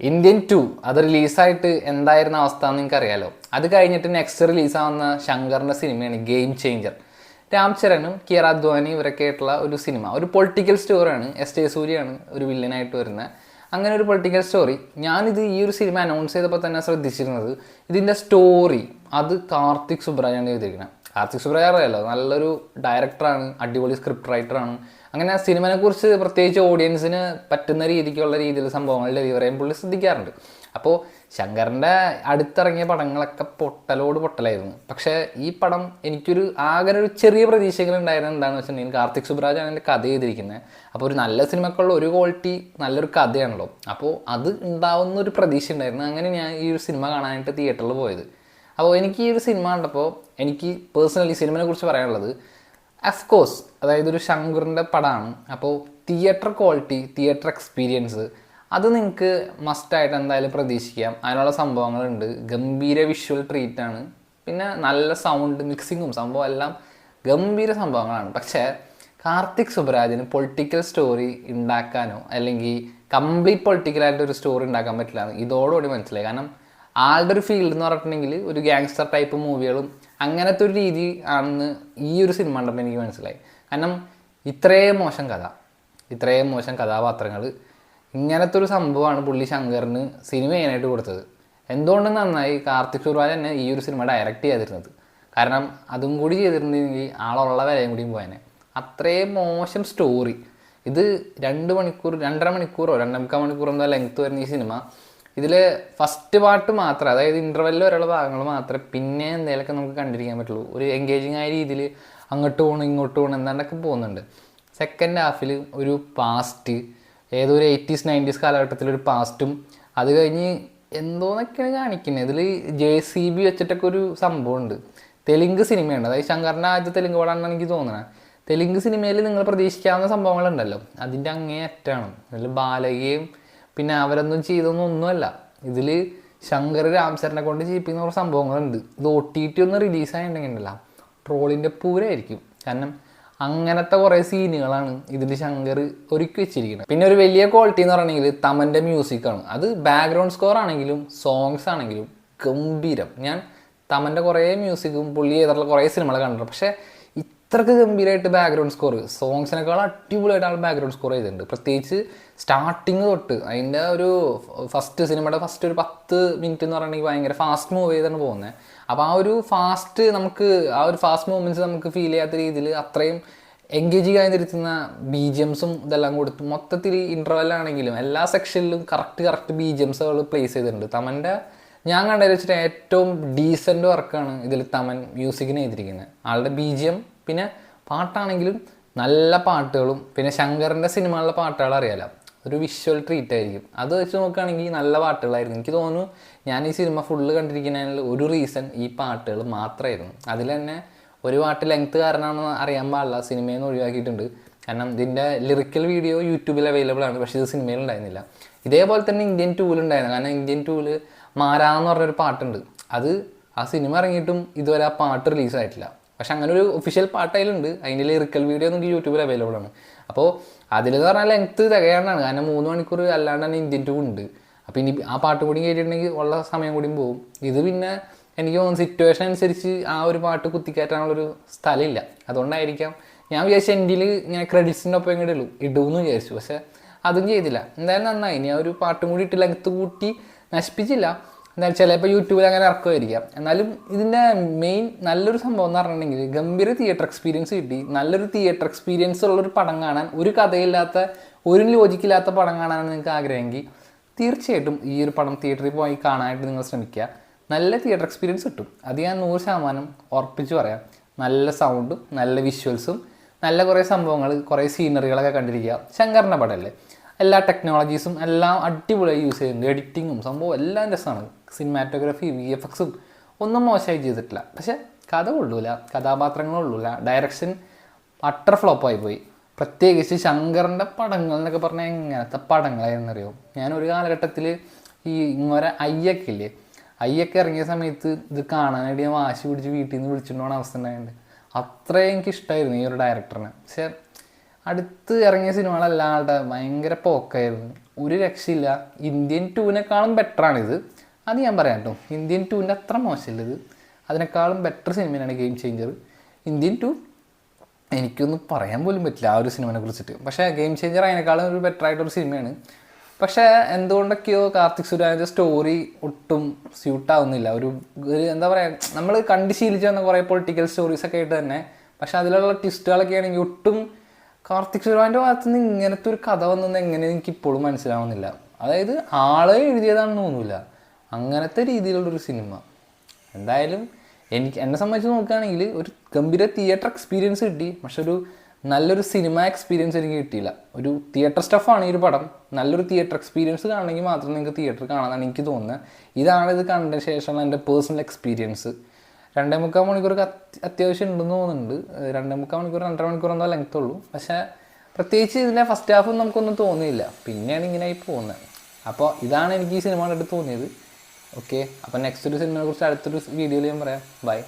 Indian 2 അത് റിലീസായിട്ട് എന്തായിരുന്ന അവസ്ഥ എന്ന് നിങ്ങൾക്കറിയാലോ. അത് കഴിഞ്ഞിട്ട് നെക്സ്റ്റ് റിലീസാവുന്ന ശങ്കറിൻ്റെ സിനിമയാണ് ഗെയിം ചേഞ്ചർ. രാം ചരനും കിയറ അദ്വാനി ഇവരൊക്കെ ആയിട്ടുള്ള ഒരു സിനിമ, ഒരു പൊളിറ്റിക്കൽ സ്റ്റോറിയാണ്. എസ് ജെ സൂര്യയാണ് ഒരു വില്ലനായിട്ട് വരുന്നത്. അങ്ങനെ ഒരു പൊളിറ്റിക്കൽ സ്റ്റോറി. ഞാനിത് ഈ ഒരു സിനിമ അനൗൺസ് ചെയ്തപ്പോൾ തന്നെ ശ്രദ്ധിച്ചിരുന്നത്, ഇതിൻ്റെ സ്റ്റോറി അത് കാർത്തിക് സുബ്രാജാണ് എഴുതിയിരിക്കുന്നത്. കാർത്തിക് സുബ്രാജ് അറിയാലോ, നല്ലൊരു ഡയറക്ടറാണ്, അടിപൊളി സ്ക്രിപ്റ്റ് റൈറ്ററാണ്. അങ്ങനെ സിനിമയെക്കുറിച്ച് പ്രത്യേകിച്ച് ഓഡിയൻസിന് പറ്റുന്ന രീതിക്കുള്ള രീതിയിൽ സംഭവങ്ങൾ ഡെലിവറിയും പുള്ളി ശ്രദ്ധിക്കാറുണ്ട്. അപ്പോൾ ശങ്കറിൻ്റെ അടുത്തിറങ്ങിയ പടങ്ങളൊക്കെ പൊട്ടലോട് പൊട്ടലായിരുന്നു. പക്ഷേ ഈ പടം എനിക്കൊരു ആകെ ഒരു ചെറിയ പ്രതീക്ഷകളുണ്ടായിരുന്നത് എന്താണെന്ന് വെച്ചിട്ടുണ്ടെങ്കിൽ, കാർത്തിക് സുബ്രാജാണ് എൻ്റെ കഥ ചെയ്തിരിക്കുന്നത്. അപ്പോൾ ഒരു നല്ല സിനിമക്കുള്ള ഒരു ക്വാളിറ്റി നല്ലൊരു കഥയാണല്ലോ, അപ്പോൾ അത് ഉണ്ടാവുന്ന ഒരു പ്രതീക്ഷ ഉണ്ടായിരുന്നു. അങ്ങനെ ഞാൻ ഈ ഒരു സിനിമ കാണാനായിട്ട് തിയേറ്ററിൽ പോയത്. അപ്പോൾ എനിക്ക് ഈ ഒരു സിനിമ കണ്ടപ്പോൾ എനിക്ക് പേഴ്സണലി സിനിമയെ കുറിച്ച് പറയാനുള്ളത്, അഫ്കോഴ്സ് അതായത് ഒരു ശങ്കറിൻ്റെ പടമാണ്. അപ്പോൾ തിയേറ്റർ ക്വാളിറ്റി, തിയേറ്റർ എക്സ്പീരിയൻസ് അത് നിങ്ങൾക്ക് മസ്റ്റായിട്ട് എന്തായാലും പ്രതീക്ഷിക്കാം. അതിനുള്ള സംഭവങ്ങളുണ്ട്. ഗംഭീര വിഷ്വൽ ട്രീറ്റാണ്, പിന്നെ നല്ല സൗണ്ട് മിക്സിങ്ങും സംഭവം എല്ലാം ഗംഭീര സംഭവങ്ങളാണ്. പക്ഷേ കാർത്തിക് സുബ്രാജിന് പൊളിറ്റിക്കൽ സ്റ്റോറി ഉണ്ടാക്കാനോ അല്ലെങ്കിൽ കംപ്ലീറ്റ് പൊളിറ്റിക്കലായിട്ടൊരു സ്റ്റോറി ഉണ്ടാക്കാൻ പറ്റില്ല എന്ന് ഇതോടുകൂടി മനസ്സിലായി. കാരണം ആളുടെ ഒരു ഫീൽഡ് എന്ന് പറഞ്ഞിട്ടുണ്ടെങ്കിൽ ഒരു ഗാങ്സ്റ്റർ ടൈപ്പ് മൂവികളും അങ്ങനത്തെ ഒരു രീതി ആണെന്ന് ഈ ഒരു സിനിമ കണ്ടപ്പോൾ എനിക്ക് മനസ്സിലായി. കാരണം ഇത്രയും മോശം കഥ, ഇത്രയും മോശം കഥാപാത്രങ്ങൾ, ഇങ്ങനത്തെ ഒരു സംഭവമാണ് പുള്ളി ശങ്കറിന് സിനിമ ചെയ്യാനായിട്ട് കൊടുത്തത്. എന്തുകൊണ്ട് നന്നായി കാർത്തിക് സുബ്രാജ് തന്നെ ഈ ഒരു സിനിമ ഡയറക്റ്റ് ചെയ്തിരുന്നത്. കാരണം അതും കൂടി ചെയ്തിരുന്നെങ്കിൽ ആളുള്ള വിലയും കൂടിയും പോയനെ. അത്രയും മോശം സ്റ്റോറി. ഇത് 2 മണിക്കൂർ 2.5 മണിക്കൂറോ 2.25 മണിക്കൂറോ എന്താ ലെങ്ത്ത് വരുന്ന ഈ സിനിമ. ഇതിൽ ഫസ്റ്റ് പാർട്ട് മാത്രം, അതായത് ഇൻ്റർവെല്ലിൽ വരെയുള്ള ഭാഗങ്ങൾ മാത്രമേ പിന്നെ എന്തെങ്കിലുമൊക്കെ നമുക്ക് കണ്ടിരിക്കാൻ പറ്റുള്ളൂ. ഒരു എൻഗേജിങ് ആയ രീതിയിൽ അങ്ങോട്ട് പോകണം ഇങ്ങോട്ട് പോകണം എന്താണ്ടൊക്കെ പോകുന്നുണ്ട്. സെക്കൻഡ് ഹാഫിൽ ഒരു പാസ്റ്റ്, ഏതോ ഒരു 80s 90s കാലഘട്ടത്തിലൊരു പാസ്റ്റും അത് കഴിഞ്ഞ് എന്തോന്നൊക്കെയാണ് കാണിക്കുന്നത്. ഇതിൽ JCB വെച്ചിട്ടൊക്കെ ഒരു സംഭവമുണ്ട്. തെലുങ്ക് സിനിമയുണ്ട്, അതായത് ശങ്കറിൻ്റെ ആദ്യത്തെ തെലുങ്ക് പടമാണെന്ന് എനിക്ക് തോന്നുന്നത്. തെലുങ്ക് സിനിമയിൽ നിങ്ങൾ പ്രതീക്ഷിക്കാവുന്ന സംഭവങ്ങളുണ്ടല്ലോ, അതിൻ്റെ അങ്ങേയറ്റാണ്. അതിൽ ബാലകയും പിന്നെ അവരൊന്നും ചെയ്തൊന്നും ഒന്നുമല്ല. ഇതിൽ ശങ്കർ രാംചരനെ കൊണ്ട് ചെയ്യിപ്പിക്കുന്ന കുറേ സംഭവങ്ങളുണ്ട്. ഇത് OTT ഒന്ന് റിലീസായിട്ടുണ്ടെങ്കിലല്ല ട്രോളിൻ്റെ പൂരമായിരിക്കും. കാരണം അങ്ങനത്തെ കുറേ സീനുകളാണ് ഇതിൽ ശങ്കർ ഒരുക്കി വെച്ചിരിക്കുന്നത്. പിന്നെ ഒരു വലിയ ക്വാളിറ്റി എന്ന് പറയണമെങ്കിൽ തമൻ്റെ മ്യൂസിക്കാണ്. അത് ബാക്ക്ഗ്രൗണ്ട് സ്കോർ ആണെങ്കിലും സോങ്സ് ആണെങ്കിലും ഗംഭീരം. ഞാൻ തമൻ്റെ കുറേ മ്യൂസിക്കും പുള്ളി ചെയ്തിട്ടുള്ള കുറേ സിനിമകൾ കണ്ടിട്ടുണ്ട്. പക്ഷേ ഇത്രക്ക് ഗംഭീരമായിട്ട് ബാക്ക്ഗ്രൗണ്ട് സ്കോർ, സോങ്സിനേക്കാൾ അടിപൊളിയായിട്ട് ആൾ ബാക്ക്ഗ്രൗണ്ട് സ്കോർ ചെയ്തിട്ടുണ്ട്. പ്രത്യേകിച്ച് സ്റ്റാർട്ടിങ് തൊട്ട് അതിൻ്റെ ഒരു സിനിമയുടെ ഫസ്റ്റ് ഒരു 10 മിനിറ്റ് എന്ന് പറഞ്ഞിട്ടുണ്ടെങ്കിൽ ഭയങ്കര ഫാസ്റ്റ് മൂവ് ചെയ്താണ് പോകുന്നത്. അപ്പോൾ ആ ഒരു ഫാസ്റ്റ് മൂവ്മെൻറ്റ്സ് നമുക്ക് ഫീൽ ചെയ്യാത്ത രീതിയിൽ അത്രയും എൻഗേജിങ് ആയി തിരുത്തുന്ന BGMസും ഇതെല്ലാം കൊടുത്ത് മൊത്തത്തിൽ ഇൻ്റർവെല്ലാണെങ്കിലും എല്ലാ സെക്ഷനിലും കറക്റ്റ് BGMസുകൾ പ്ലേസ് ചെയ്തിട്ടുണ്ട്. തമൻ്റെ ഞാൻ കണ്ടതിൽ വെച്ചിട്ട് ഏറ്റവും ഡീസൻറ്റ് വർക്കാണ് ഇതിൽ തമൻ മ്യൂസിക്കിന് ചെയ്തിരിക്കുന്നത്. ആളുടെ BGM പിന്നെ പാട്ടാണെങ്കിലും നല്ല പാട്ടുകളും, പിന്നെ ശങ്കറിൻ്റെ സിനിമകളിലെ പാട്ടുകൾ അറിയാലോ, ഒരു വിഷ്വൽ ട്രീറ്റ് ആയിരിക്കും. അത് വെച്ച് നോക്കുകയാണെങ്കിൽ നല്ല പാട്ടുകളായിരുന്നു. എനിക്ക് തോന്നുന്നു ഞാൻ ഈ സിനിമ ഫുള്ള് കണ്ടിരിക്കുന്നതിനുള്ള ഒരു റീസൺ ഈ പാട്ടുകൾ മാത്രമായിരുന്നു. അതിൽ തന്നെ ഒരു പാട്ട് ലെങ്ത്ത് കാരണമാണെന്ന് അറിയാൻ പാടില്ല, സിനിമയിൽ നിന്ന് ഒഴിവാക്കിയിട്ടുണ്ട്. കാരണം ഇതിൻ്റെ ലിറിക്കൽ വീഡിയോ യൂട്യൂബിൽ അവൈലബിൾ ആണ്, പക്ഷേ ഇത് സിനിമയിൽ ഉണ്ടായിരുന്നില്ല. ഇതേപോലെ തന്നെ ഇന്ത്യൻ 2 ഉണ്ടായിരുന്നു. കാരണം ഇന്ത്യൻ 2 മാരാന്ന് പറഞ്ഞൊരു പാട്ടുണ്ട്. അത് ആ സിനിമ ഇറങ്ങിയിട്ടും ഇതുവരെ ആ പാട്ട് റിലീസായിട്ടില്ല. പക്ഷെ അങ്ങനെ ഒരു ഒഫീഷ്യൽ പാട്ട് അതിലുണ്ട്. അതിൻ്റെ ലിറിക്കൽ വീഡിയോ നമുക്ക് യൂട്യൂബിൽ അവൈലബിൾ ആണ്. അപ്പോൾ അതിലെന്ന് പറഞ്ഞാൽ ലെങ്ത്ത് തികയാണ്ടാണ്. കാരണം 3 മണിക്കൂർ അല്ലാണ്ട് തന്നെ ഇന്ത്യൻ 2 ഉണ്ട്. അപ്പോൾ ഇനി ആ പാട്ട് കൂടി കേട്ടിട്ടുണ്ടെങ്കിൽ ഉള്ള സമയം കൂടിയും പോകും. ഇത് പിന്നെ എനിക്ക് തോന്നുന്നു സിറ്റുവേഷൻ അനുസരിച്ച് ആ ഒരു പാട്ട് കുത്തിക്കയറ്റാനുള്ളൊരു സ്ഥലമില്ല. അതുകൊണ്ടായിരിക്കാം ഞാൻ വിചാരിച്ചു എൻഡിൽ ഇങ്ങനെ ക്രെഡിറ്റ്സിൻ്റെ ഒപ്പം ഇങ്ങോട്ട് ഇടുമെന്ന് വിചാരിച്ചു. പക്ഷേ അതും ചെയ്തില്ല. എന്തായാലും നന്നായി. ഇനി ആ ഒരു പാട്ടും കൂടി ഇട്ട് ലെങ്ത്ത് കൂട്ടി നശിപ്പിച്ചില്ല. എന്തായാലും ചിലപ്പോൾ യൂട്യൂബിൽ അങ്ങനെ ഇറക്കുമായിരിക്കാം. എന്നാലും ഇതിൻ്റെ മെയിൻ നല്ലൊരു സംഭവം എന്ന് പറഞ്ഞിട്ടുണ്ടെങ്കിൽ ഗംഭീര തിയേറ്റർ എക്സ്പീരിയൻസ് കിട്ടി. നല്ലൊരു തിയേറ്റർ എക്സ്പീരിയൻസ് ഉള്ളൊരു പടം കാണാൻ, ഒരു കഥയില്ലാത്ത ഒരു ലോജിക്കില്ലാത്ത പടം കാണാനാണ് നിങ്ങൾക്ക് ആഗ്രഹമെങ്കിൽ തീർച്ചയായിട്ടും ഈ ഒരു പടം തിയേറ്ററിൽ പോയി കാണാനായിട്ട് നിങ്ങൾ ശ്രമിക്കുക. നല്ല തിയേറ്റർ എക്സ്പീരിയൻസ് കിട്ടും. അത് ഞാൻ 100% ഉറപ്പിച്ച് പറയാം. നല്ല സൗണ്ടും നല്ല വിഷ്വൽസും നല്ല കുറേ സംഭവങ്ങൾ, കുറേ സീനറികളൊക്കെ കണ്ടിരിക്കുക. ശങ്കറിൻ്റെ പടമല്ലേ, എല്ലാ ടെക്നോളജീസും എല്ലാം അടിപൊളിയായി യൂസ് ചെയ്യുന്നുണ്ട്. എഡിറ്റിങ്ങും സംഭവം എല്ലാം രസമാണ്. സിനിമാറ്റോഗ്രാഫി VFXും ഒന്നും മോശമായി ചെയ്തിട്ടില്ല. പക്ഷേ കഥ കൊള്ളൂല, കഥാപാത്രങ്ങൾ കൊള്ളൂല, ഡയറക്ഷൻ അട്ടർ ഫ്ലോപ്പായി പോയി. പ്രത്യേകിച്ച് ശങ്കറിൻ്റെ പടങ്ങൾ എന്നൊക്കെ പറഞ്ഞാൽ എങ്ങനത്തെ പടങ്ങളായിരുന്നറിയോ. ഞാനൊരു കാലഘട്ടത്തിൽ ഈ ഇങ്ങനെ അയ്യൊക്കെ ഇറങ്ങിയ സമയത്ത് ഇത് കാണാനായിട്ട് ഞാൻ വാശി പിടിച്ച് വീട്ടിൽ നിന്ന് വിളിച്ചിട്ടുണ്ടോണ അവസ്ഥ ഉണ്ടായിട്ടുണ്ട്. അത്രയും എനിക്ക് ഇഷ്ടമായിരുന്നു ഈ ഒരു ഡയറക്ടറിനെ. പക്ഷേ അടുത്ത് ഇറങ്ങിയ സിനിമകളല്ലാണ്ട് ഭയങ്കര പോക്കായിരുന്നു, ഒരു രക്ഷയില്ല. ഇന്ത്യൻ ടൂവിനേക്കാളും ബെറ്ററാണിത്, അത് ഞാൻ പറയാം കേട്ടോ. ഇന്ത്യൻ ടൂവിൻ്റെ അത്ര മോശമില്ല ഇത്, അതിനേക്കാളും ബെറ്റർ സിനിമയാണ് ഗെയിം ചേഞ്ചർ. ഇന്ത്യൻ ടു എനിക്കൊന്നും പറയാൻ പോലും പറ്റില്ല ആ ഒരു സിനിമയെ കുറിച്ചിട്ട്. പക്ഷേ ഗെയിം ചേഞ്ചർ അതിനേക്കാളും ഒരു ബെറ്റർ ആയിട്ടൊരു സിനിമയാണ്. പക്ഷേ എന്തുകൊണ്ടൊക്കെയോ കാർത്തിക് സുരാജിൻ്റെ സ്റ്റോറി ഒട്ടും സ്യൂട്ടാവുന്നില്ല. ഒരു എന്താ പറയുക, നമ്മൾ കണ്ട് ശീലിച്ച് വന്ന കുറേ പൊളിറ്റിക്കൽ സ്റ്റോറീസൊക്കെ ആയിട്ട് തന്നെ, പക്ഷേ അതിലുള്ള ട്വിസ്റ്റുകളൊക്കെ ആണെങ്കിൽ ഒട്ടും കാർത്തിക് സുരാജിൻ്റെ ഭാഗത്തു നിന്ന് ഇങ്ങനത്തെ ഒരു കഥ വന്നെന്ന് എങ്ങനെ എനിക്കിപ്പോഴും മനസ്സിലാവുന്നില്ല. അതായത് ആളെ എഴുതിയതാണെന്ന് തോന്നില്ല, അങ്ങനത്തെ രീതിയിലുള്ളൊരു സിനിമ. എന്തായാലും എന്നെ സംബന്ധിച്ച് നോക്കുകയാണെങ്കിൽ ഒരു ഗംഭീര തിയേറ്റർ എക്സ്പീരിയൻസ് കിട്ടി, പക്ഷെ ഒരു നല്ലൊരു സിനിമ എക്സ്പീരിയൻസ് എനിക്ക് കിട്ടിയില്ല. ഒരു തിയേറ്റർ സ്റ്റഫാണ് ഈ ഒരു പടം, നല്ലൊരു തിയേറ്റർ എക്സ്പീരിയൻസ് കാണണമെങ്കിൽ മാത്രം നിങ്ങൾക്ക് തിയേറ്റർ കാണാമെന്നാണ് എനിക്ക് തോന്നുന്നത്. ഇത് കണ്ടതിന് ശേഷമുള്ള എൻ്റെ പേഴ്സണൽ എക്സ്പീരിയൻസ്. 2.25 മണിക്കൂറൊക്കെ അത്യാവശ്യം ഉണ്ടെന്ന് തോന്നുന്നുണ്ട്. 2.25 മണിക്കൂർ 2.5 മണിക്കൂർ എന്തോ ലെങ്ത് ഉള്ളൂ. പക്ഷേ പ്രത്യേകിച്ച് ഇതിൻ്റെ ഫസ്റ്റ് ഹാഫും നമുക്കൊന്നും തോന്നിയില്ല, പിന്നെയാണ് ഇങ്ങനെയായി പോകുന്നത്. അപ്പോൾ ഇതാണ് എനിക്ക് ഈ സിനിമ കണ്ടിട്ട് തോന്നിയത്. ഓക്കെ, അപ്പോൾ നെക്സ്റ്റ് ഒരു സിനിമയെ കുറിച്ച് അടുത്തൊരു വീഡിയോയിൽ ഞാൻ പറയാം. ബൈ.